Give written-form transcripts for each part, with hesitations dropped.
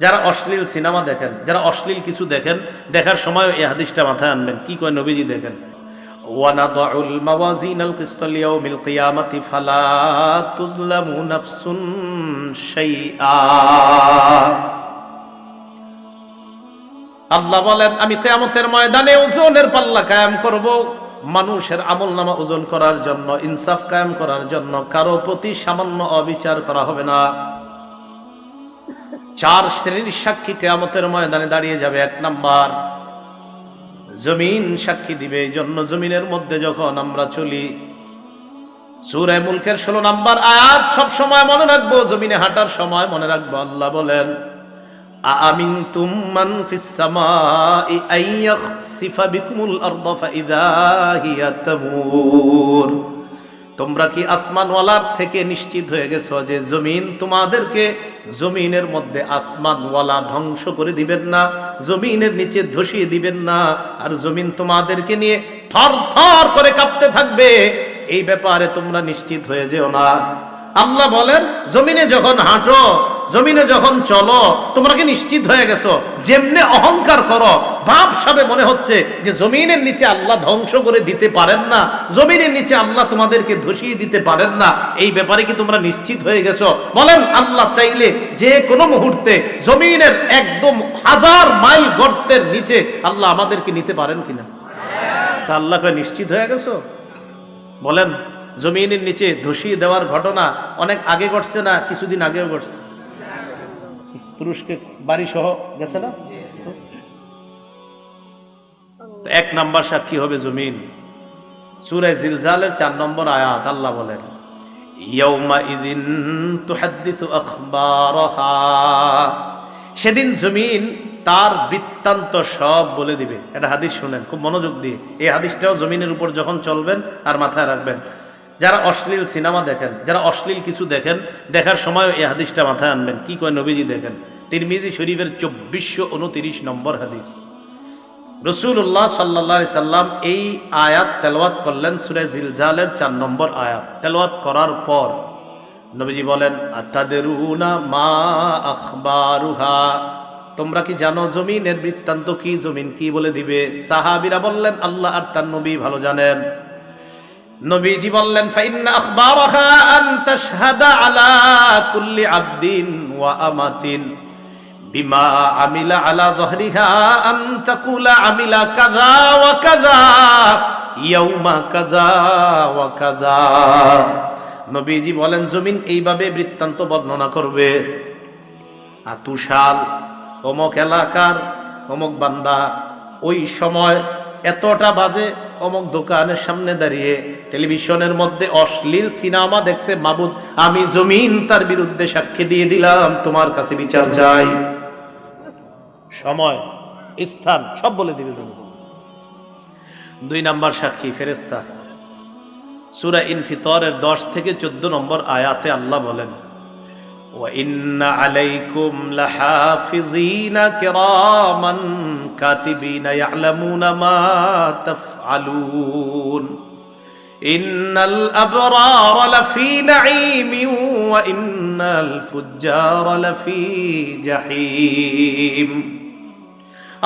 যারা অশ্লীল সিনেমা দেখেন, যারা অশ্লীল কিছু দেখেন, দেখার সময় এই হাদিসটা মাথায় আনবেন। কি কয় নবীজি দেখেন, ওয়ানাদাউল মাওয়াজিনাল কিসতা লিয়াউমিল কিয়ামাতি ফালা তুযলামু নাফসুন শাইআ। আল্লাহ বলেন, আমি কিয়ামতের ময়দানে ওজনের পাল্লা কায়েম করব, মানুষের আমলনামা ওজন করার জন্য, ইনসাফ কায়েম করার জন্য। কারো প্রতি সামান্য অবিচার করা হবে না। 4 শ্রেণীর সাক্ষী কিয়ামতের ময়দানে দাঁড়িয়ে যাবে। 1 নাম্বার, জমিন সাক্ষী দিবে। এই জন্য জমিনের মধ্যে যখন আমরা চলি, সূরা মুলকের 16 নাম্বার আয়াত সব সময় মনে রাখবো। জমিনে হাঁটার সময় মনে রাখবো, আল্লাহ বলেন, আমিনতুম মান ফিস সামাই আইয়াখসিফা বিকুমুল আরদা ফাইদা হিয়া তামুর। তোমরা কি আসমানওয়ালার থেকে নিশ্চিত হয়ে গেছো যে জমিন তোমাদেরকে, জমিনের মধ্যে আসমানওয়ালা ধ্বংস করে দিবেন না, জমিনের নিচে ধসিয়ে দিবেন না, আর জমিন তোমাদেরকে নিয়ে থর থর করে কাঁপতে থাকবে। এই ব্যাপারে তোমরা নিশ্চিত হয়ে যেও না। আল্লাহ বলেন, জমিনে যখন হাঁটো, জমিনে যখন চলো, তোমরা কি নিশ্চিত হয়ে গেছো? যেমনে অহংকার করো, ভাবসাবে মনে হচ্ছে যে জমিনের নিচে আল্লাহ ধ্বংস করে দিতে পারেন না, জমিনের নিচে আল্লাহ তোমাদেরকে ধসিয়ে দিতে পারেন না, এই ব্যাপারে কি তোমরা নিশ্চিত হয়ে গেছো? বলেন, আল্লাহ চাইলে যে কোনো মুহূর্তে জমিনের একদম 1000 মাইল গর্তের নিচে আল্লাহ আমাদেরকে নিতে পারেন কিনা? তা আল্লাহকে নিশ্চিত হয়ে গেছো? বলেন, জমিনের নিচে ধসিয়ে দেওয়ার ঘটনা অনেক আগে ঘটছে না কিছুদিন আগেও ঘটছে? তুরস্কে বাড়ি সহ গেছে না? তো 1 নাম্বার সাক্ষী হবে জমিন। সূরা জিলজালের 4 নম্বর আয়াত আল্লাহ বলেন, ইয়াউমা ইযিন তুহাদ্দিসু আখবারাহা। সেদিন জমিন তার বৃত্তান্ত সব বলে দিবে। এটা হাদিস শুনেন খুব মনোযোগ দিয়ে। এই হাদিসটাও জমিনের উপর যখন চলবেন আর মাথায় রাখবেন। যারা অশ্লীল সিনেমা দেখেন, যারা অশ্লীল কিছু দেখেন, দেখার সময় এই হাদিসটা মাথায় আনবেন। কি কয় নবীজি দেখেন, তিরমিজি শরীফের 2429 নম্বর হাদিস। রাসূলুল্লাহ সাল্লাল্লাহু আলাইহি সাল্লাম এই আয়াত তেলাওয়াত করলেন, সূরা জিলজালের 4 নম্বর আয়াত তেলাওয়াত করার পর নবীজি বলেন, আতাদরুনা মা আখবারুহা। তোমরা কি জানো জমিনের বৃত্তান্ত কি, জমিন কি বলে দিবে? সাহাবীরা বললেন, আল্লাহ আর তার নবী ভালো জানেন। নবীজি বললেন, ফাইন্না আখবারাহা আন তাশহাদা আলা কুল্লি আবদিন ওয়া আমাতিন বিমা আমিলা আলা যহরিহা আন তাকুলা আমিলা কাযা ওয়া কাযা ইয়াউমা কাযা ওয়া কাযা। নবীজি বলেন, জমিন এইভাবে বৃত্তান্ত বর্ণনা করবে, আতুশাল অমুক এলাকার অমুক বান্দা ওই সময় এতটা বাজে অমুক দোকানের সামনে দাঁড়িয়ে টেলিভিশনের মধ্যে অশ্লীল সিনেমা দেখছে, মাবুদ আমি জমিন তার বিরুদ্ধে সাক্ষী দিয়ে দিলাম, তোমার কাছে বিচার চাই। সময়, স্থান সব বলে দিবে জমিন। 2 নাম্বার সাক্ষী ফেরেশতা। সূরা ইনফিতরের 10 থেকে 14 নম্বর আয়াতে আল্লাহ বলেন, ওয়া ইন্না আলাইকুম লাহাফিজিনা কিরামান কাতিবিনা ইয়ালামুনা মা তাফআলুন ইন্নাল আবরারা লাফি নাঈমিন ওয়া ইন্নাল ফুজ্জারা লাফি জাহিম।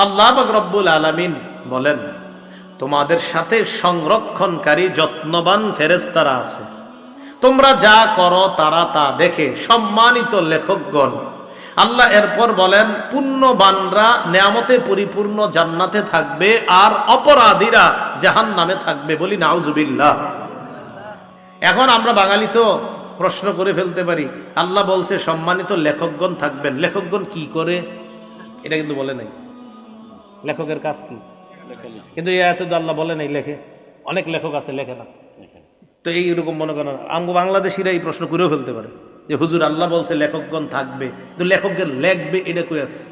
আল্লাহ পাক রব্বুল আলামিন বলেন, তোমাদের সাথে সংরক্ষণকারী যত্নবান ফেরেশতারা আছে, তোমরা যা করো তারা তা দেখে। সম্মানিত লেখকগণ, আল্লাহ এরপর বলেন, পুণ্যবানরা নেয়ামতে পরিপূর্ণ জান্নাতে থাকবে আর অপরাধীরা জাহান্নামে থাকবে। বলি নাউজুবিল্লাহ। এখন আমরা বাঙালি তো প্রশ্ন করে ফেলতে পারি, আল্লাহ বলছে সম্মানিত লেখকগণ থাকবেন, লেখকগণ কি করে? এটা কিন্তু বলে নাই লেখকের কাজ কি, কিন্তু এই আয়াতে তো আল্লাহ বলে নাই লেখে। অনেক লেখক আছে লেখে না। তো এইরকম মনে করেন বাংলাদেশিরা এই প্রশ্ন করেও ফেলতে পারে যে হুজুর আল্লাহ বলছে লেখকগণ থাকবে, কিন্তু লেখকগণ লেখবে এটা কই আছে?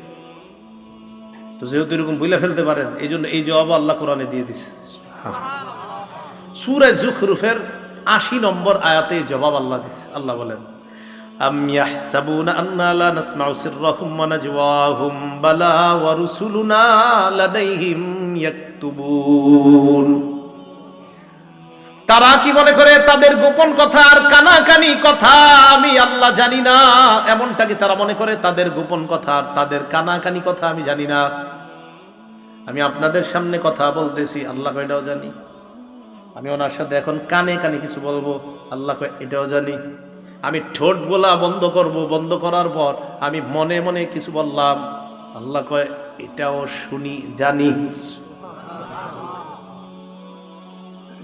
তো যেহেতু এরকম বইলা ফেলতে পারেন, এই জন্য এই জবাব আল্লাহ কোরআনে দিয়ে দিছে। সূরা যুখরুফের 80 নম্বর আয়াতে জবাব আল্লাহ দিছে। আল্লাহ বলেন, আম ইয়াহসাবুনা আন্না লা নাসমাউ সিররাহুম ওয়া নাজওয়াহুম বালা ওয়া রুসুলুনা লাদাইহিম ইয়াকতুবুন। তারা কি মনে করে তাদের গোপন কথা আর কানাকানি কথা আমি আল্লাহ জানি না? এমনটা কি তারা মনে করে তাদের গোপন কথা আর তাদের কানাকানি কথা আমি জানি না? আমি আপনাদের সামনে কথা বলতেছি, আল্লাহ এটাও জানি। আমি ওনার সাথে এখন কানে কানে কিছু বলবো, আল্লাহ এটাও জানি। আমি ঠোঁট বলা বন্ধ করব, বন্ধ করার পর আমি মনে মনে কিছু বললাম, আল্লাহ কয় এটাও শুনি, জানি।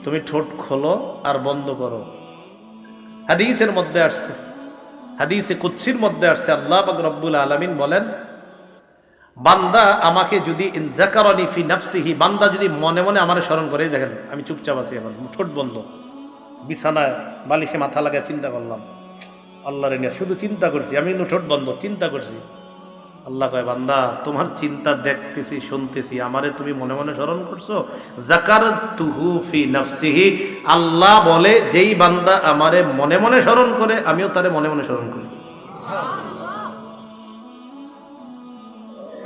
তুমি ঠোঁট খোলো আর বন্ধ করো। হাদিসের মধ্যে আসছে, হাদিসে কুদসির মধ্যে আসছে, আল্লাহ পাক রব্বুল আলামিন বলেন, বান্দা আমাকে যদি ইনজাকারানি ফি নাফসিহি, বান্দা যদি মনে মনে আমারে স্মরণ করে, দেখেন আমি চুপচাপ আছি, এখন ঠোঁট বন্ধ, বিছানায় বালিশে মাথা লাগায় চিন্তা করলাম, আল্লাহর নিয়ে শুধু চিন্তা করছি, আমি কিন্তু ঠোঁট বন্ধ, চিন্তা করছি। আল্লাহ কয় বান্দা তোমার চিন্তা দেখতেছি, শুনতেছি, আমারে তুমি মনে মনে স্মরণ করছো। যাকারতুহু ফি নাফসিহি, আল্লাহ বলে যেই বান্দা আমারে মনে মনে স্মরণ করে আমিও তারে মনে মনে স্মরণ করি।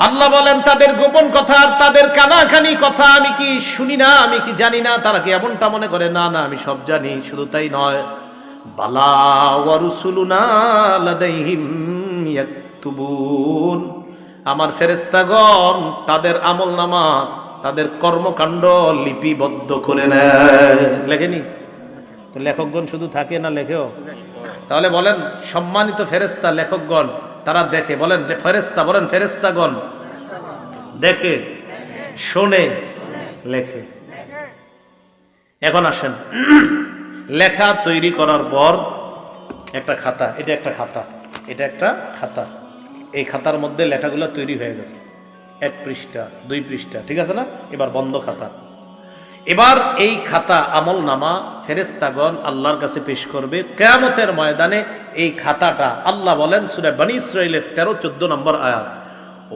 আল্লাহ বলেন তাদের গোপন কথা আর তাদের কানাকানি কথা আমি কি শুনি না, আমি কি জানি না? তারা কি এমনটা মনে করে? না না, আমি সব জানি। শুধু তাই নয়, বালা ওয়া রুসুলুনা লাদাইহিম ইয়াকতুবুন, আমার ফেরেশতাগণ তাদের আমলনামা, তাদের কর্মকাণ্ড লিপিবদ্ধ করে নেয়। লেখেনি তো? লেখকগণ শুধু থাকে না, লেখেও। তাহলে বলেন সম্মানিত ফেরেশতা লেখকগণ তারা দেখে, বলেন ফেরেশতা, বলেন ফেরেশতাগণ দেখে, শোনে, লেখে। এখন আসেন, লেখা তৈরি করার পর একটা খাতা, এটা একটা খাতা, এটা একটা খাতা, এই খাতার মধ্যে লেখাগুলো তৈরি হয়ে গেছে, 1 পৃষ্ঠা 2 পৃষ্ঠা, ঠিক আছে না? এবার বন্ধ খাতা। এবার এই খাতা আমল নামা ফেরেশতাগণ আল্লাহর কাছে পেশ করবে কিয়ামতের ময়দানে। এই খাতাটা আল্লাহ বলেন সূরা বনী ইসরাঈলের 13-14 নম্বর আয়াত,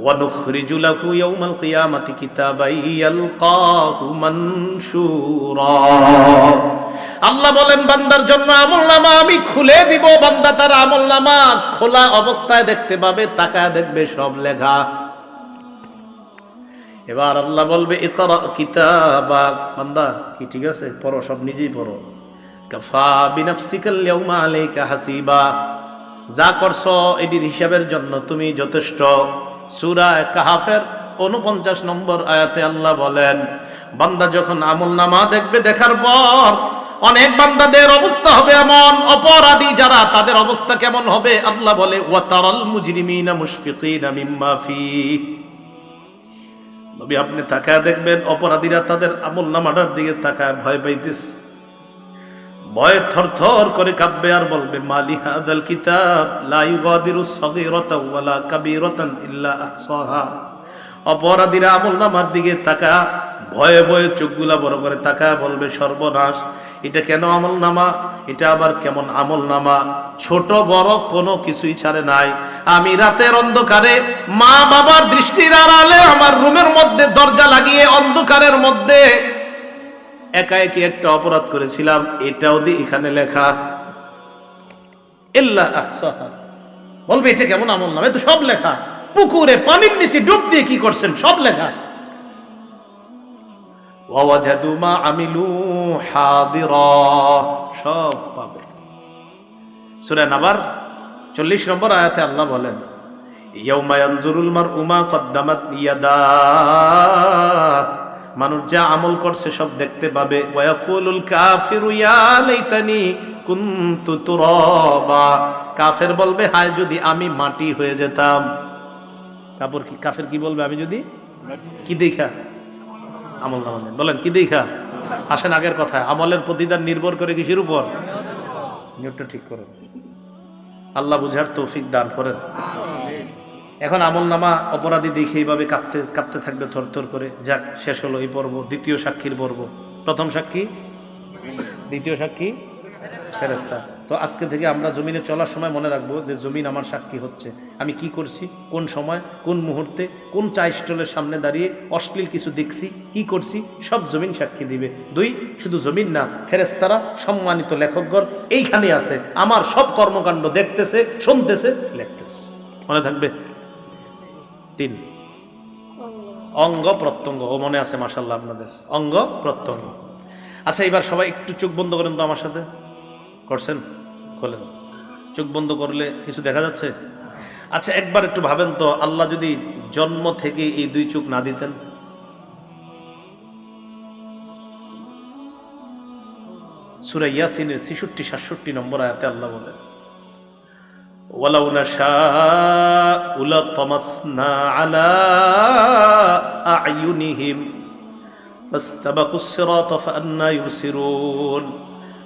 ওয়া নুখরিজু লাহু ইয়াউমাল কিয়ামাতি কিতাবান ইয়ালকাহু মানশুরা। আল্লাহ বলেন বান্দার জন্য আমলনামা আমি খুলে দিব, বান্দা তার আমলনামা খোলা অবস্থায় দেখতে পাবে, তাকায় দেখবে সব লেখা। এবার আল্লাহ বলবে ইকরা কিতাবাক, বান্দা কি ঠিক আছে, পড়ো, সব নিজেই পড়ো। কাফা বিনাফসিকাল ইয়াউমা আলাইকা হাসিবা, যা করছো এটির হিসাবের জন্য তুমি যথেষ্ট। সূরা কাহাফের 49 নম্বর আয়াতে আল্লাহ বলেন বান্দা যখন আমলনামা দেখবে, দেখার পর অনেক বান্দাদের অবস্থা হবে এমন, অপরাধী যারা তাদের অবস্থা কেমন হবে? আল্লাহ বলে ওয়া তারাল মুজরিমিনা মুশফিকিনা মিম্মা ফীহ, নবী আপনি তাকায় দেখবেন অপরাধীরা তাদের আমলনামাটার দিকে তাকায় ভয় পাইতেছে, ভয়ে থরথর করে কাঁপবে আর বলবে মালি হাদাল কিতাব লা ইউগাদিরু সগীরাতাও ওয়ালা কাবীরাতান ইল্লা আহসাহা। অপরাধীরা আমলনামার দিকে তাকায় ভয়ে ভয়ে চোখগুলা বড় করে তাকায় বলবে সর্বনাশ, এটা কেন আমলনামা, এটা আবার কেমন আমলনামা? ছোট বড় কোনো কিছুই ছাড়ে নাই। আমি রাতের অন্ধকারে মা বাবার দৃষ্টির আড়ালে আমার রুমের মধ্যে দরজা লাগিয়ে অন্ধকারের মধ্যে একা একি একটা অপরাধ করেছিলাম, এটাও দি এখানে লেখা ইল্লা আহসাহা। বলবে এটা কেমন আমলনামা? এটা সব লেখা। পুকুরে পানির নিচে ডুব দিয়ে কি করছেন, সব লেখা। ওয়াজাদু মা আমিলু হাদিরা, সব পাবে। সূরা নাবার 40 নম্বর আয়াতে আল্লাহ বলেন ইয়াউমা ইয়ানজুরুল মারউ মা কদ্দামাত ইয়াদা, মানুষ যা আমল করছে সব দেখতে পাবে। ওয়া ইয়াকুলুল কাফিরু ইয়া লাইতানি কুনতু তুরাবা, কাফের বলবে হায় যদি আমি মাটি হয়ে যেতাম। কাফের কি বলবে? আমি যদি কি দেখা? আমল নামা। বলেন কি দেখা? আসেন আগের কথা, আমলের প্রতিদান নির্ভর করে কিসের উপর? নিয়তটা ঠিক করেন, আল্লাহ বুঝার তৌফিক দান করেন। এখন আমল নামা অপরাধী দেখে এইভাবে কাঁপতে কাঁপতে থাকবে থরথর করে। যাক, শেষ হলো এই পর্ব, দ্বিতীয় সাক্ষীর পর্ব। প্রথম সাক্ষী, দ্বিতীয় সাক্ষী ফেরেশতা। তো আজকে থেকে আমরা জমিনে চলার সময় মনে রাখবো যে জমিন আমার সাক্ষী হচ্ছে। আমি কি করছি, কোন সময়, কোন মুহূর্তে, কোন চা স্টলের সামনে দাঁড়িয়ে অশ্লীল কিছু দেখছি, কি করছি, সব জমিন সাক্ষী দিবে। 2, শুধু জমিন না, ফেরেশতারা সম্মানিত লেখকগণ এইখানে আছে, আমার সব কর্মকাণ্ড দেখতেছে, শুনতেছে, লিখতেছে। মনে থাকবে। 3, অঙ্গ প্রত্যঙ্গ। ও মনে আছে মাশাআল্লাহ আপনাদের, অঙ্গ প্রত্যঙ্গ। আচ্ছা, এবার সবাই একটু চোখ বন্ধ করেন তো আমার সাথে। করছেন? খোলেন। চোখ বন্ধ করলে কিছু দেখা যাচ্ছে? আচ্ছা, একবার একটু ভাবেন তো, আল্লাহ যদি জন্ম থেকে এই দুই চোখ না দিতেন? সূরা ইয়াসিনের ৬৬-৬৭ নম্বর আয়াতে আল্লাহ বলেন, ওয়ালাউ নাশাউ লাতামাসনা আলা আ'য়ুনিহিম ফাস্তাবাকুস সিরাতা ফাআন্না ইউবসিরুন।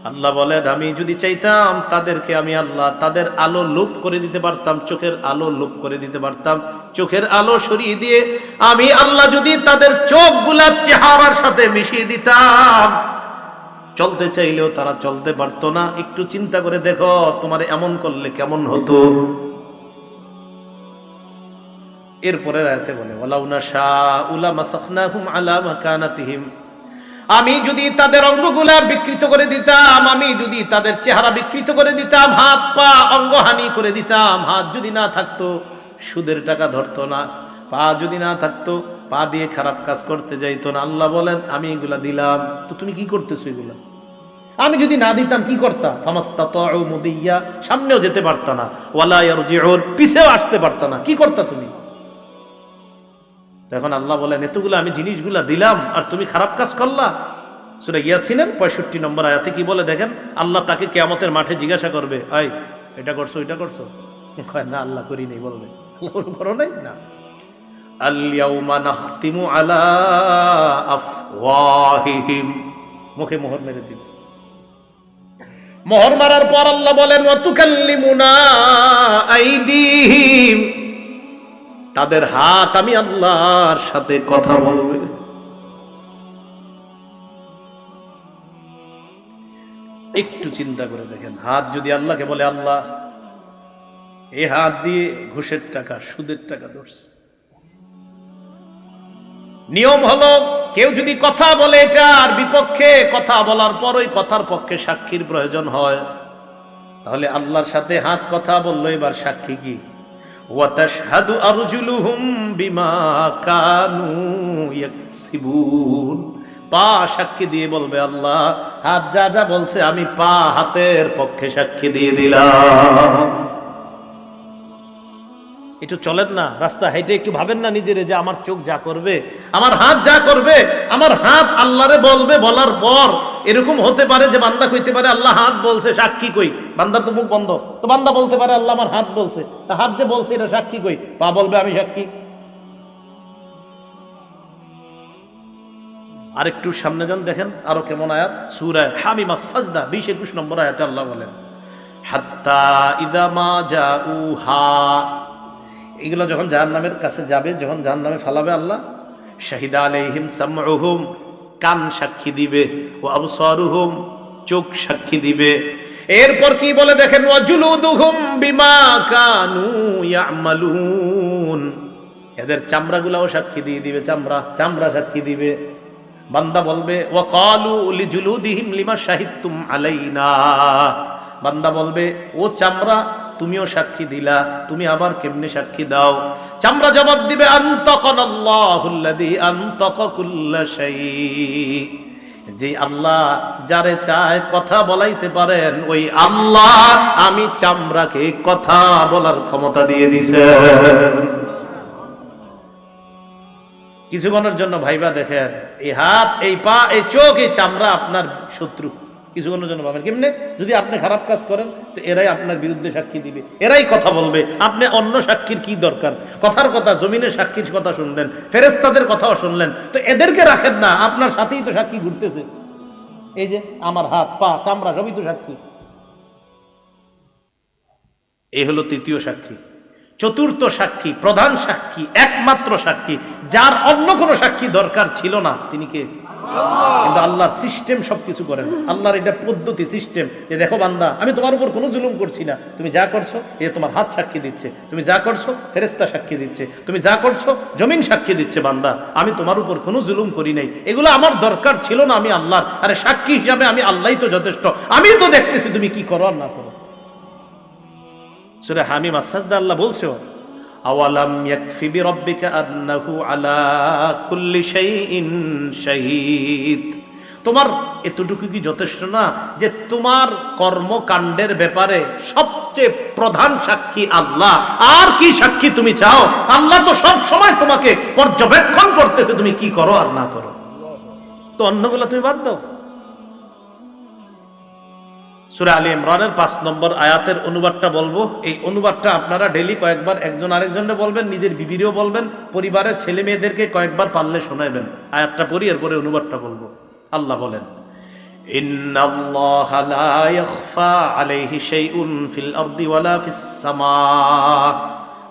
আল্লাহ বলেন, আমি যদি চাইতাম তাদেরকে আমি আল্লাহ তাদের আলো লোপ করে দিতে পারতাম, চোখের আলো লোপ করে দিতে পারতাম। চোখের আলো সরিয়ে দিয়ে আমি আল্লাহ যদি তাদের চোখগুলা চেহারার সাথে মিশিয়ে দিতাম, চলতে চাইলেও তারা চলতে পারতো না। একটু চিন্তা করে দেখো, তোমার এমন করলে কেমন হতো। এরপরে আয়াতে বলে, ওয়ালাউ নাশাউ লামাসাখনাহুম আলা মাকানাতিহিম, আমি যদি তাদের অঙ্গগুলা বিকৃত করে দিতাম, আমি যদি তাদের চেহারা বিকৃত করে দিতাম, হাত পা অঙ্গহানি করে দিতাম। হাত যদি না থাকতো সুদের টাকা ধরতো না, পা যদি না থাকতো পা দিয়ে খারাপ কাজ করতে যাইতো না। আল্লাহ বলেন, আমি এগুলা দিলাম, তো তুমি কি করতেছো এগুলা? আমি যদি না দিতাম কি করতা? ফামাস্তাতাউ মুদিয়া, সামনেও যেতে পারতা না, ওয়ালা ইয়ারজিউন, পিছেও আসতে পারতা না। কি করতা তুমি? এখন আল্লাহ বলেন, এতগুলো আমি জিনিসগুলা দিলাম আর তুমি খারাপ কাজ করলা। সূরা ইয়াসিনের ৬৫ নম্বর আয়াতে কি বলে দেখেন, আল্লাহ তাকে কিয়ামতের মাঠে জিজ্ঞাসা করবে, আই এটা করছো, এটা করছো? না, আল্লাহ করি নাই। বলবে, করো নাই? না। আল ইয়াউমা নাখতিমু আলা আফওয়াহিহিম, মুখে মোহর মেরে দিবে। মোহর মারার পর আল্লাহ বলেন, ওয়া তুকাল্লিমুনা আইদিহিম, তাদের হাত আমি আল্লাহর সাথে কথা বলবে। একটু চিন্তা করে দেখেন, হাত যদি আল্লাহকে বলে, আল্লাহ এই হাত দিয়ে ঘুষের টাকা, সুদের টাকা ধরছে। নিয়ম হলো, কেউ যদি কথা বলে এটার বিপক্ষে, কথা বলার পর ওই কথার পক্ষে সাক্ষীর প্রয়োজন হয়, তাহলে আল্লাহর সাথে হাত কথা বললো, এবার সাক্ষী কি? ওয়াতাশহাদু আরজুলুহুম বিমা কানু ইয়াকসিবুন, পা সাক্ষী দিয়ে বলবে, আল্লাহ হাত যা যা বলছে আমি পা হাতের পক্ষে সাক্ষী দিয়ে দিলাম। একটু চলেন না রাস্তা হাইটে, একটু ভাবেন না নিজেরে যে আমার চোখ যা করবে, আমার হাত যা করবে, আমার হাত আল্লাহরে বলবে। বলার পর এরকম হতে পারে যে বান্দা কইতে পারে, আল্লাহ হাত বলছে, সাক্ষী কই? বান্দার তো মুখ বন্ধ, তো বান্দা বলতে পারে, আল্লাহ আমার হাত বলছে, তা হাত যে বলছে এটা সাক্ষী কই? পা বলবে আমি সাক্ষী। আরেকটু সামনে যান, দেখেন আরো কেমন আয়াত। সূরা হামিমাস সাজদা ২০-২১ নম্বর আয়াতে আল্লাহ বলেন, হাত্তা ইযা মা জাউহা, এগুলো যখন জাহান্নামের কাছে যাবে, যখন জাহান্নামে ফালাবে আল্লাহ, শাহিদা আলাইহিম সামউহুম, কান সাক্ষী দিবে, ওয়া আবসারুহুম, চোখ সাক্ষী দিবে। এরপর কি বলে দেখেন, ওয়া জুলুদুহুম বিমা কানু ইয়ামালুন, এদের চামড়াগুলাও সাক্ষী দিয়ে দিবে, চামড়া সাক্ষী দিবে। বান্দা বলবে, ওয়া ক্বালু লিজুলুদিহিম লিমা শাহিদতুম আলাইনা, বান্দা বলবে, ও চামড়া তুমিও সাক্ষী দিলা, তুমি আবার কেমনে সাক্ষী দাও? চামড়া জবাব দিবে, আনতাকানাল্লাহুল্লাযী আনতাকা কুল্লা শাই, যে আল্লাহ যারে চায় কথা বলাইতে পারেন, ওই আল্লাহ আমি চামড়াকে কথা বলার ক্ষমতা দিয়ে দিছেন। কিছুক্ষণের জন্য ভাইবা দেখেন, এই হাত, এই পা, এই চোখ, এই চামড়া আপনার শত্রু। কিছুক্ষণের জন্য ভাবেন, কেমনে? যদি আপনি খারাপ কাজ করেন তো এরাই আপনার বিরুদ্ধে সাক্ষী দিবে, এরাই কথা বলবে। আপনি অন্য সাক্ষীর কি দরকার? কথার কথা, জমিনের সাক্ষীর কথা শুনলেন, ফেরেশতাদের কথাও শুনলেন, তো এদেরকে রাখেন না, আপনার সাথেই তো সাক্ষী ঘুরতেছে। এই যে আমার হাত, পা, চামড়া সবই তো সাক্ষী। এই হলো তৃতীয় সাক্ষী। চতুর্থ সাক্ষী, প্রধান সাক্ষী, একমাত্র সাক্ষী, যার অন্য কোনো সাক্ষী দরকার ছিল না, তিনি কে? কিন্তু আল্লাহর সিস্টেম সবকিছু করেন, আল্লাহর এটা পদ্ধতি, সিস্টেম, যে দেখো বান্দা আমি তোমার উপর কোনো জুলুম করছি না, তুমি যা করছো এ তোমার হাত সাক্ষী দিচ্ছে, তুমি যা করছো ফেরেশতা সাক্ষী দিচ্ছে, তুমি যা করছো জমিন সাক্ষী দিচ্ছে, বান্দা আমি তোমার উপর কোনো জুলুম করি নাই, এগুলো আমার দরকার ছিল না, আমি আল্লাহর, আরে সাক্ষী হিসাবে আমি আল্লাহই তো যথেষ্ট, আমি তো দেখতেছি তুমি কি করো আর না করো। সূরা হামিম আস-সাজদা আল্লাহ বলছে, আওয়ালাম ইয়াকফি বিরাব্বিকা আন্নাহু আলা কুল্লি শাইইন শাহীদ তোমার এতটুকু কি যথেষ্ট না যে তোমার কর্মকাণ্ডের ব্যাপারে সবচেয়ে প্রধান সাক্ষী আল্লাহ? আর কি সাক্ষী তুমি চাও? আল্লাহ তো সব সময় তোমাকে পর্যবেক্ষণ করতেছে তুমি কি করো আর না করো। তো অন্যগুলো তুমি বাদ দাও। সূরা আলী ইমরানের 5 নম্বর আয়াতের অনুবাদটা বলবো। এই অনুবাদটা আপনারা ডেইলি কয়েকবার একজন আরেকজনকে বলবেন, নিজের বিবিরেও বলবেন, পরিবারের ছেলে মেয়েদেরকে কয়েকবার পারলে শোনাবেন। আয়াতটা পড়ি, এরপরে অনুবাদটা বলবো। আল্লাহ বলেন, ইন্নাল্লাহা লা ইয়াখফা আলাইহি শাইউন ফিল আরদি ওয়ালা ফিস সামা।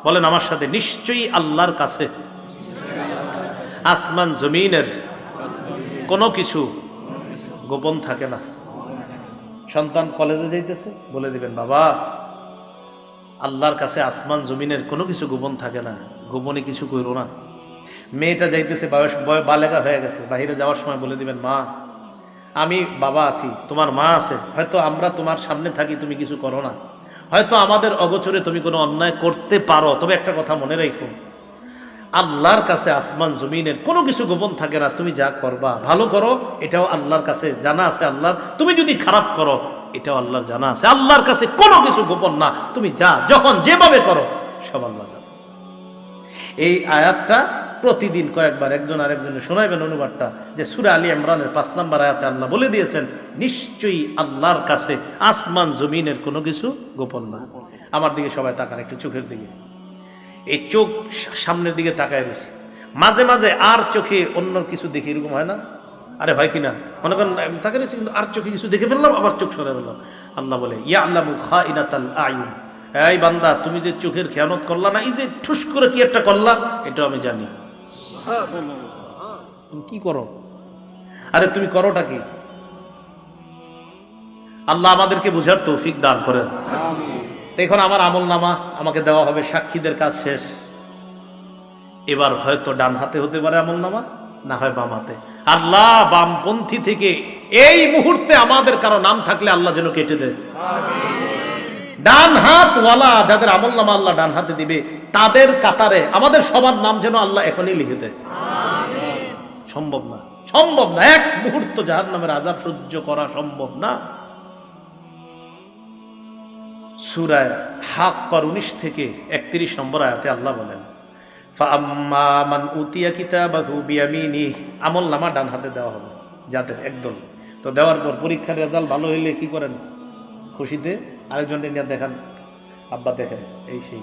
বলেন আমার সাথে, নিশ্চয়ই আল্লাহর কাছে আসমান জমিনের কোনো কিছু গোপন থাকে না। সন্তান কলেজে যাইতেছে, বলে দিবেন বাবা, আল্লাহর কাছে আসমান জমিনের কোনো কিছু গোপন থাকে না, গোপনে কিছু করো না। মেয়েটা যাইতেছে, বালেগা হয়ে গেছে, বাহিরে যাওয়ার সময় বলে দিবেন মা, আমি বাবা আছি, তোমার মা আছে, হয়তো আমরা তোমার সামনে থাকি, তুমি কিছু করো না, হয়তো আমাদের অগোচরে তুমি কোনো অন্যায় করতে পারো, তবে একটা কথা মনে রাখো, আল্লাহর কাছে আসমান জমিনের কোনো কিছু গোপন থাকে না। তুমি যা করবা ভালো করো, এটাও আল্লাহর কাছে জানা আছে আল্লাহর। তুমি যদি খারাপ করো, এটাও আল্লাহর জানা আছে। আল্লাহর কাছে কোনো কিছু গোপন না। তুমি যা যখন যেভাবে করো সব আল্লাহ জানে। এই আয়াতটা প্রতিদিন কয়েকবার একজন আরেকজনে শোনাইবেন অনুবাদটা, যে সূরা আলী ইমরানের 5 নম্বর আয়াতে আল্লাহ বলে দিয়েছেন, নিশ্চয়ই আল্লাহর কাছে আসমান জমিনের কোনো কিছু গোপন না। আমার দিকে সবাই তাকান, একটু চোখের দিকে। এই চোখ সামনের দিকে তাকায় রয়েছে, মাঝে মাঝে আর চোখে অন্য কিছু দেখি, এরকম হয় না? আরে হয় কিনা? মনে করেন তাকায় রয়েছে, কিন্তু আর চোখে কিছু দেখে ফেললাম, আবার চোখ সরে ফেললাম। আল্লাহ বলে, ইয়ালামু খাইনাতাল আয়ুন, এই বান্দা তুমি যে চোখের খেয়ানত করলা না, এই যে ঠুস করে কি একটা করলা, এটাও আমি জানি। তুমি কি করো? আরে তুমি করোটা কি? আল্লাহ আমাদেরকে বুঝার তৌফিক দান করেন। এখন আমার আমল নামা আমাকে দেওয়া হবে, সাক্ষীদের কাজ শেষ। এবার হয়তো ডান হাতে হতে পারে আমল নামা, না হয় বাম হাতে। আল্লাহ বামপন্থী থেকে এই মুহূর্তে আমাদের কারো নাম থাকলে আল্লাহ যেন কেটে দেয়। ডান হাত ওয়ালা যাদের আমল নামা আল্লাহ ডান হাতে দিবে, তাদের কাতারে আমাদের সবার নাম যেন আল্লাহ এখনই লিখে দেয়। সম্ভব না, সম্ভব না, এক মুহূর্ত জাহান্নামের আযাব সহ্য করা সম্ভব না। সূরা হাক্কার 19 থেকে 31 নম্বর আয়াতে আল্লাহ বলেন, ফাআম্মা মান উতিয়া কিতাবাহু বিয়ামিনিহি, আমল নামা ডান হাতে দেওয়া হবে যাদের একদল। তো দেওয়ার পর পরীক্ষার রেজাল্ট ভালো হইলে কি করেন? খুশিতে আরেকজনকে নিয়ে দেখান, আব্বা দেখেন, এই সেই।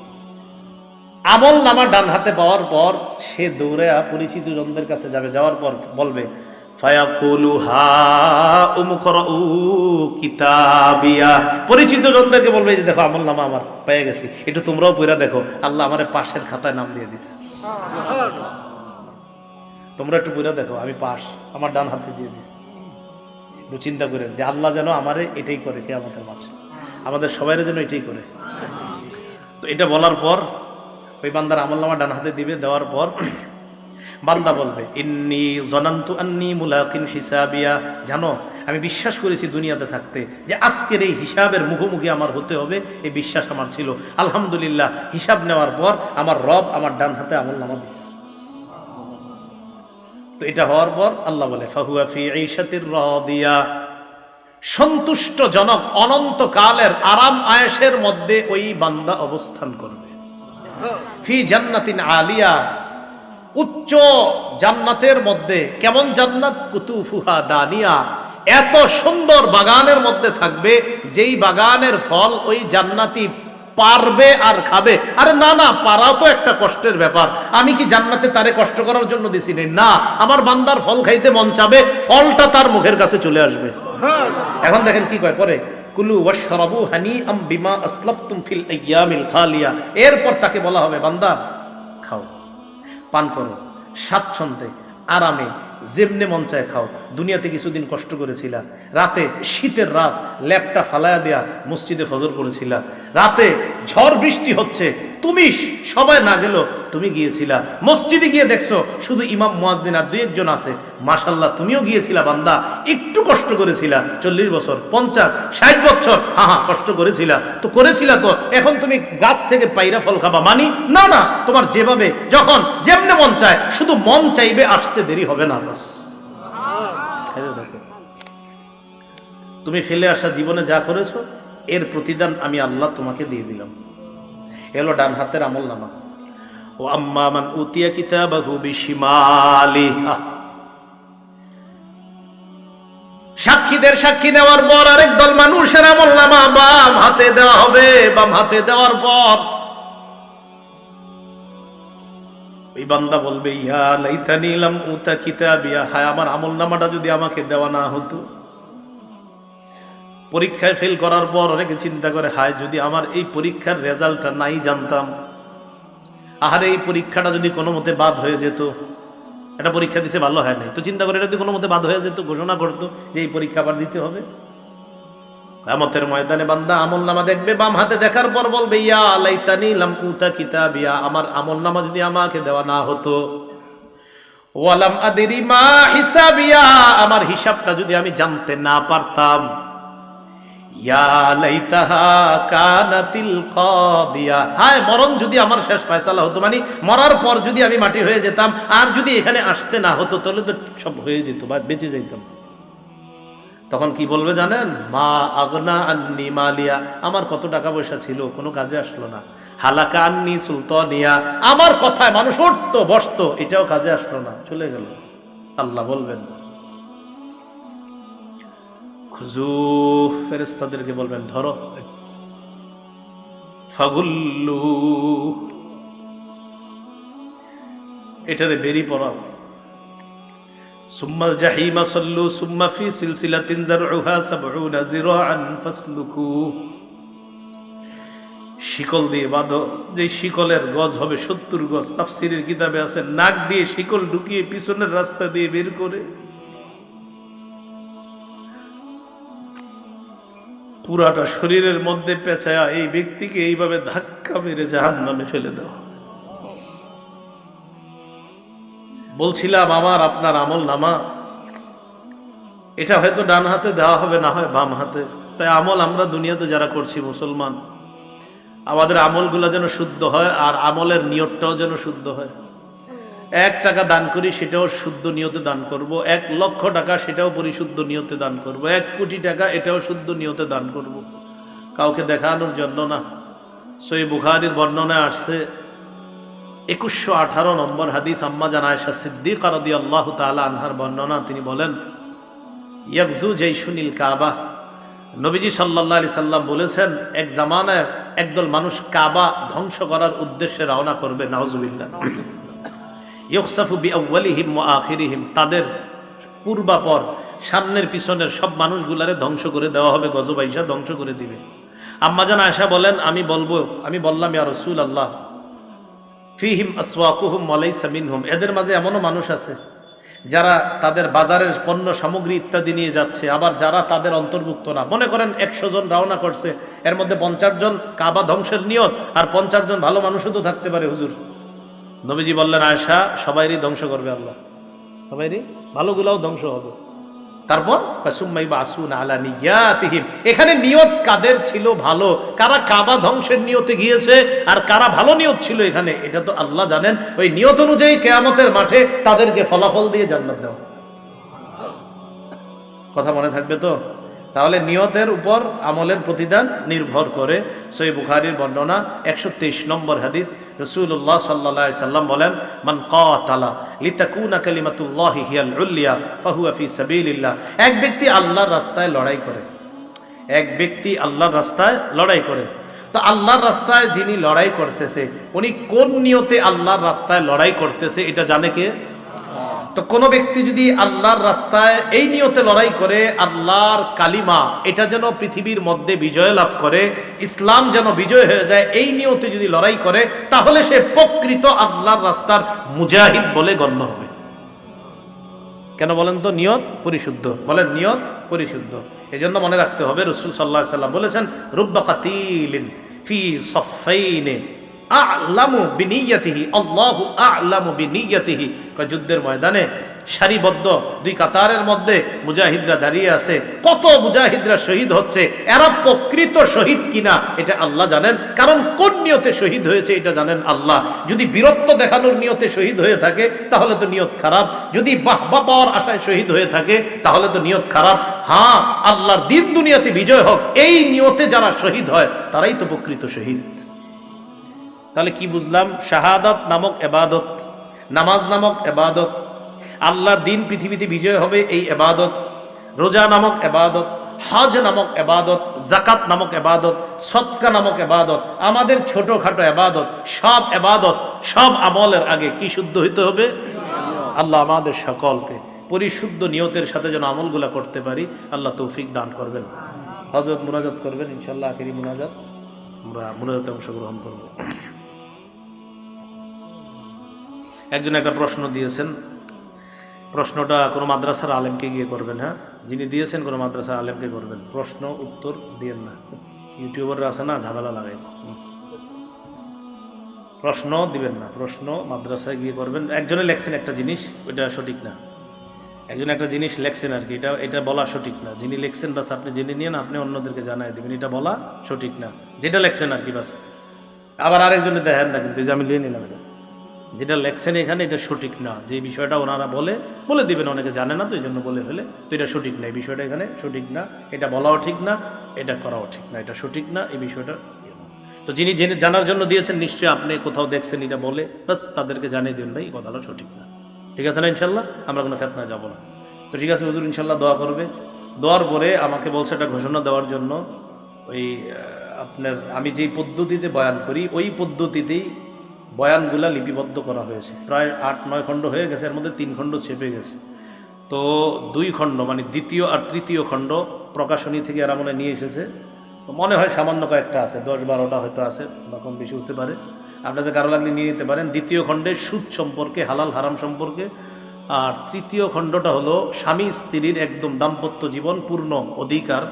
আমল নামা ডান হাতে পাওয়ার পর সে দৌড়ে পরিচিত জনদের কাছে যাবে, যাওয়ার পর বলবে, ফায়াকুলু হা উমকরাউ কিতাবিয়া, পরিচিত জনদেরকে বলবে, যে দেখো আমল নামা আমার পেয়ে গেছি, একটু তোমরাও পড়া দেখো, আল্লাহ আমারে পাশের খাতায় নাম দিয়ে দিছে, তোমরা একটু পড়া দেখো, আমি পাস, আমার ডান হাতে দিয়ে দিছি। একটু চিন্তা করেন যে আল্লাহ যেন আমারে এটাই করে কিয়ামতের মাঠে, আমাদের সবাই যেন এটাই করে। তো এটা বলার পর ওই বান্দার আমল নামা ডান হাতে দিবে, দেওয়ার পর বান্দা বলবে, ইন্নী জনান্তু আন্নী মুলাকিন হিসাবিয়া, জানো আমি বিশ্বাস করেছি দুনিয়াতে থাকতে যে আজকের এই হিসাবের মুখোমুখি আমার হতে হবে, এই বিশ্বাস আমার ছিল। আলহামদুলিল্লাহ, হিসাব নেওয়ার পর আমার রব আমার ডান হাতে আমল নামা দিচ্ছে। তো এটা হওয়ার পর আল্লাহ বলে, ফাহুয়া ফি ঈশাতির রাদিয়া, সন্তুষ্টজনক অনন্তকালের আরাম আয়েশের মধ্যে ওই বান্দা অবস্থান করবে। ফি জান্নাতিন আলিয়া, উচ্চ জান্নাতের মধ্যে। কেমন জান্নাত? কুতুফুহা দানিয়া, এত সুন্দর বাগানের মধ্যে থাকবে, যেই বাগানের ফল ওই জান্নাতি পারবে আর খাবে। আরে না না, পারাও তো একটা কষ্টের ব্যাপার। আমি কি জান্নাতে তারে কষ্ট করার জন্য দিছি না? আমার বান্দার ফল খাইতে মন চাবে, ফলটা তার মুখের কাছে চলে আসবে। এখন দেখেন কি কয় পরে, কুলু ওয়াশরাবু হানিআম বিমা আসলাফতুম ফিল আইয়ামিল খালিয়া। এরপর তাকে বলা হবে, বান্দা খাও, পান করো, স্বাচ্ছন্দ্যে আরামে যেমনে মন চায় খাও। দুনিয়াতে কিছুদিন কষ্ট করেছিলা, রাতে শীতের রাত ল্যাপটা ফালায়া দেয়া মসজিদে ফজর করেছিলা, রাতে ঝড় বৃষ্টি হচ্ছে, তুমি সবাই না গেল, তুমি গিয়েছিলা মসজিদে, গিয়ে দেখছো শুধু ইমাম মুয়াজ্জিন আর 2-1 আছে, মাশাআল্লাহ তুমিও গিয়েছিলা বান্দা, একটু কষ্ট করেছিলা, 40 বছর 50 60 বছর, হ্যাঁ কষ্ট করেছিলা তো করেছিলা, তো এখন তুমি গাছ থেকে পাইরা ফল খাবা মানি না? না, তোমার যেভাবে যখন যেমনে মন চায়, শুধু মন চাইবে, আসতে দেরি হবে না, বাস। তুমি ফেলে আসা জীবনে যা করেছো এর প্রতিদান আমি আল্লাহ তোমাকে দিয়ে দিলাম। এলো ডান হাতের আমলনামা। ও আম্মা মান উতিয়া কিতাবাহু বিশিমালিহি, সাক্ষীদের সাক্ষী নেওয়ার পর আরেক দল মানুষের আমলনামা বাম হাতে দেওয়া হবে। বাম হাতে দেওয়ার পর এই বান্দা বলবে, ইয়া লাইতানি লাম উতা কিতাবিয়া, হায় আমার আমলনামাটা যদি আমাকে দেওয়া না হতো। পরীক্ষায় ফেল করার পর অনেকে চিন্তা করে, হায় যদি আমার এই পরীক্ষার রেজাল্টটা নাই জানতাম, আহারে এই পরীক্ষাটা যদি কোনো মতে বাদ হয়ে যেত, এটা পরীক্ষা দিছে ভালো হয় নাই তো চিন্তা করে এটা যদি কোনো মতে বাদ হয়ে যেত, ঘোষণা করতো যে এই পরীক্ষা আবার দিতে হবে। কিয়ামতের ময়দানে বান্দা আমলনামা দেখবে, বাম হাতে দেখার পর বলবে, ইয়া লাইতানি লাম উতা কিতাবিয়া, আমার আমলনামা যদি আমাকে দেওয়া না হতো। ওয়ালাম আদরি মা হিসাবিয়া, আমার হিসাবটা যদি আমি জানতে না পারতাম। ইয়া লাইতাহা কানাতিল কাদিয়া, হায় মরণ যদি আমার শেষ ফয়সালা হতো, মানে মরার পর যদি আমি মাটি হয়ে যেতাম আর যদি এখানে আসতে না হতো তাহলে তো সব হয়ে যেত বা বেঁচে যেতাম। তখন কি বলবে জানেন? মা আগনা আন্নি মালিয়া, আমার কত টাকা পয়সা ছিল কোনো কাজে আসলো না। হালাকা আন্নি সুলতানিয়া, আমার কথায় মানুষ উঠতো বসতো এটাও কাজে আসলো না, চলে গেল। আল্লাহ বলবেন, খুজু, ফেরেশতাদেরকে বলবেন ধরো, ফাগুল্লু, এটারে বেরি পড়াও। সুম্মাল জাহিমা সাল্লু সুম্মা ফি সিলসিলাতিন যারউহা ৭০ যিরাআন ফাসলুকু, শিকল দিয়ে বাঁধো, যে শিকলের গজ হবে ৭০ গজ। তাফসীরের কিতাবে আছে নাক দিয়ে শিকল ঢুকিয়ে পিছনের রাস্তা দিয়ে বের করে পুরাটা শরীরের মধ্যে পেঁচায়া এই ব্যক্তিকে এইভাবে ধাক্কা মেরে জাহান্নামে ফেলে দেওয়া। বলছিলাম আমার আপনার আমলনামা এটা হয়তো ডান হাতে দেওয়া হবে, না হয় বাম হাতে। তাই আমল আমরা দুনিয়াতে যারা করছি মুসলমান, আমাদের আমলগুলো যেন শুদ্ধ হয় আর আমলের নিয়তটাও যেন শুদ্ধ হয়। ১ টাকা দান করি সেটাও শুদ্ধ নিয়তে দান করব, ১ লক্ষ টাকা সেটাও পরিশুদ্ধ নিয়তে দান করব, ১ কোটি টাকা এটাও শুদ্ধ নিয়তে দান করব, কাউকে দেখানোর জন্য না। সহিহ বুখারীর বর্ণনায় আসছে ২১১৮ নম্বর হাদিস, আম্মা জান আয়েশা সিদ্দিকা রাদিয়াল্লাহু তাআলা আনহার বর্ণনা। তিনি বলেন, ইয়াগজু জাইশুনিল কাবা, নবীজি সাল্লাল্লাহু আলাইহি সাল্লাম বলেছেন, এক জামানায় একদল মানুষ কাবা ধ্বংস করার উদ্দেশ্যে রওনা করবে। নাউজুবিল্লাহ। ইউখসাফু বিআউয়ালিহিম ওয়া আখিরিহিম, তাদের পূর্বাপর সামনের পিছনের সব মানুষগুলারে ধ্বংস করে দেওয়া হবে, গজব আইসা ধ্বংস করে দিবে। আম্মা জান আয়েশা বলেন, আমি বললাম, ইয়া রাসূলুল্লাহ, ফিহিম আসওয়াকুহুম ওয়া লাইসা মিনহুম, এদের মাঝে এমনও মানুষ আছে যারা তাদের বাজারের পণ্য সামগ্রী ইত্যাদি নিয়ে যাচ্ছে, আবার যারা তাদের অন্তর্ভুক্ত না। মনে করেন ১০০ জন রওনা করছে, এর মধ্যে ৫০ জন কাবা ধ্বংসের নিয়ত আর ৫০ জন ভালো মানুষও তো থাকতে পারে। হুজুর, নবীজি বললেন, আয়েশা সবাইরই ধ্বংস করবে আল্লাহ, সবাইরই, ভালোগুলাও ধ্বংস হবে। তারপর এখানে নিয়ত কাদের ছিল ভালো, কারা কাবা ধ্বংসের নিয়তে গিয়েছে আর কারা ভালো নিয়ত ছিল এখানে, এটা তো আল্লাহ জানেন। ওই নিয়ত অনুযায়ী কিয়ামতের মাঠে তাদেরকে ফলাফল দিয়ে জান্নাত দেওয়া। কথা মনে থাকবে তো? তাহলে নিয়তের উপর আমলের প্রতিদান নির্ভর করে। সহিহ বুখারীর বর্ণনা ১২৩ নম্বর হাদিস, রাসূলুল্লাহ সাল্লাল্লাহু আলাইহি সাল্লাম বলেন, মান কাতালা লিতাকুনা কালিমাতুল্লাহি হিয়াল উলিয়া ফাহুয়া ফি সাবিলিল্লাহ, এক ব্যক্তি আল্লাহর রাস্তায় লড়াই করে, এক ব্যক্তি আল্লাহর রাস্তায় লড়াই করে। তো আল্লাহর রাস্তায় যিনি লড়াই করতেছে উনি কোন নিয়তে আল্লাহর রাস্তায় লড়াই করতেছে এটা জানে কে? তো কোন ব্যক্তি যদি আল্লাহর রাস্তায় এই নিয়তে লড়াই করে, আল্লাহর কালিমা এটা যেন পৃথিবীর মধ্যে বিজয় লাভ করে, ইসলাম যেন বিজয় হয়ে যায়, এই নিয়তে যদি লড়াই করে, তাহলে সে প্রকৃত আল্লাহর রাস্তার মুজাহিদ বলে গণ্য হবে। কেন বলেন তো? নিয়ত পরিশুদ্ধ। বলেন নিয়ত পরিশুদ্ধ। এই জন্য মনে রাখতে হবে, রাসূল সাল্লাল্লাহু আলাইহি সাল্লাম বলেছেন, রুব্বা কাতিলিন ফি সাফাইনে আ'লামু বিনিয়াতিহি, আল্লাহু আ'লামু বিনিয়াতিহি। যুদ্ধের ময়দানে সারিবদ্ধ দুই কাতারের মধ্যে মুজাহিদরা দাঁড়িয়ে আছে, কত মুজাহিদরা শহীদ হচ্ছে, এরা প্রকৃত শহীদ কিনা এটা আল্লাহ জানেন, কারণ কোন নিয়তে শহীদ হয়েছে এটা জানেন আল্লাহ। যদি বীরত্ব দেখানোর নিয়তে শহীদ হয়ে থাকে তাহলে তো নিয়ত খারাপ, যদি বাহবা পাওয়ার আশায় শহীদ হয়ে থাকে তাহলে তো নিয়ত খারাপ। হ্যাঁ, আল্লাহর দিন দুনিয়াতে বিজয় হোক এই নিয়তে যারা শহীদ হয় তারাই তো প্রকৃত শহীদ। তাহলে কি বুঝলাম? শাহাদাত নামক ইবাদত, নামাজ নামক ইবাদত, আল্লাহর দিন পৃথিবীতে বিজয় হবে এই ইবাদত, রোজা নামক ইবাদত, হজ নামক ইবাদত, যাকাত নামক ইবাদত, সদকা নামক ইবাদত, আমাদের ছোটখাটো ইবাদত, সব ইবাদত, সব আমলের আগে কি শুদ্ধ হইতে হবে? আল্লাহ আমাদের সকলকে পরিশুদ্ধ নিয়তের সাথে যেন আমলগুলা করতে পারি, আল্লাহ তৌফিক দান করবেন। হযরত মুনাজাত করবেন ইনশাআল্লাহ, আখেরি মুনাজাত, আমরা মুনাজাতে অংশগ্রহণ করব। একজন একটা প্রশ্ন দিয়েছেন, প্রশ্নটা কোনো মাদ্রাসার আলেমকে গিয়ে করবেন। হ্যাঁ, যিনি দিয়েছেন কোনো মাদ্রাসার আলেমকে করবেন, প্রশ্ন উত্তর দিয়েন না, ইউটিউবাররা আছে না ঝামেলা লাগাই, প্রশ্ন দিবেন না, প্রশ্ন মাদ্রাসায় গিয়ে করবেন। একজনে লেখছেন একটা জিনিস, ওইটা সঠিক না, একজন একটা জিনিস লেখছেন আর কি, এটা বলা সঠিক না। যিনি লিখছেন বাস আপনি জেনে নিয়ে না, আপনি অন্যদেরকে জানাই দেবেন, এটা বলা সঠিক না, যেটা লেখছেন আর কি বাস। আবার আরেকজনে দেখেন না কিন্তু, যে আমি লিয়ে নিলাম, এটা যেটা লেখছেন এখানে এটা সঠিক না, যে বিষয়টা ওনারা বলে দিবেন, অনেকে জানে না তো এই জন্য বলে ফেলে, তো এটা সঠিক না, এই বিষয়টা এখানে সঠিক না, এটা বলাও ঠিক না, এটা করাও ঠিক না, এটা সঠিক না, এই বিষয়টা। তো যিনি জেনে জানার জন্য দিয়েছেন নিশ্চয়ই আপনি কোথাও দেখছেন এটা বলে, বাস তাদেরকে জানিয়ে দিন ভাই এই কথাটা সঠিক না, ঠিক আছে না? ইনশাল্লাহ আমরা কোনো ফেতনায় যাব না। তো ঠিক আছে, হুজুর ইনশাল্লাহ দোয়া করবে। দোয়ার পরে আমাকে বলছে একটা ঘোষণা দেওয়ার জন্য, ওই আপনার আমি যেই পদ্ধতিতে বয়ান করি ওই পদ্ধতিতেই বয়ানগুলা লিপিবদ্ধ করা হয়েছে, প্রায় 8-9 খণ্ড হয়ে গেছে, এর মধ্যে 3 খণ্ড ছেপে গেছে। তো 2 খণ্ড মানে দ্বিতীয় আর তৃতীয় খণ্ড প্রকাশনী থেকে এরা মনে নিয়ে এসেছে, মনে হয় সামান্য কয়েকটা আছে, 10-12টা হয়তো আছে বা কম বেশি হতে পারে, আপনাদের কারো লাগলে নিয়ে নিতে পারেন। দ্বিতীয় খণ্ডে সুদ সম্পর্কে, হালাল হারাম সম্পর্কে, আর তৃতীয় খণ্ডটা হলো স্বামী স্ত্রীর একদম দাম্পত্য জীবন পূর্ণ অধিকার,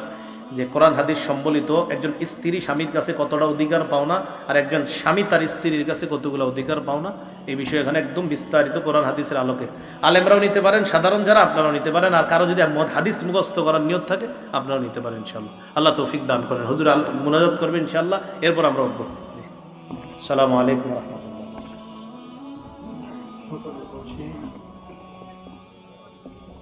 যে কোরআন হাদিস সম্বলিত একজন স্ত্রী স্বামীর কাছে কতটা অধিকার পাওনা আর একজন স্বামী তার স্ত্রীর কাছে কতগুলো অধিকার পাওনা, এই বিষয়ে এখানে একদম বিস্তারিত কোরআন হাদিসের আলোকে। আলেমরাও নিতে পারেন, সাধারণ যারা আপনারাও নিতে পারেন, আর কারো যদি হাদিস মুখস্থ করার নিয়ত থাকে আপনারাও নিতে পারেন ইনশাআল্লাহ। আল্লাহ তৌফিক দান করেন। হুজুর মুনাজাত করবেন ইনশাআল্লাহ, এরপর আমরা উঠবো। আসসালামু আলাইকুম ওয়া রাহমাতুল্লাহ।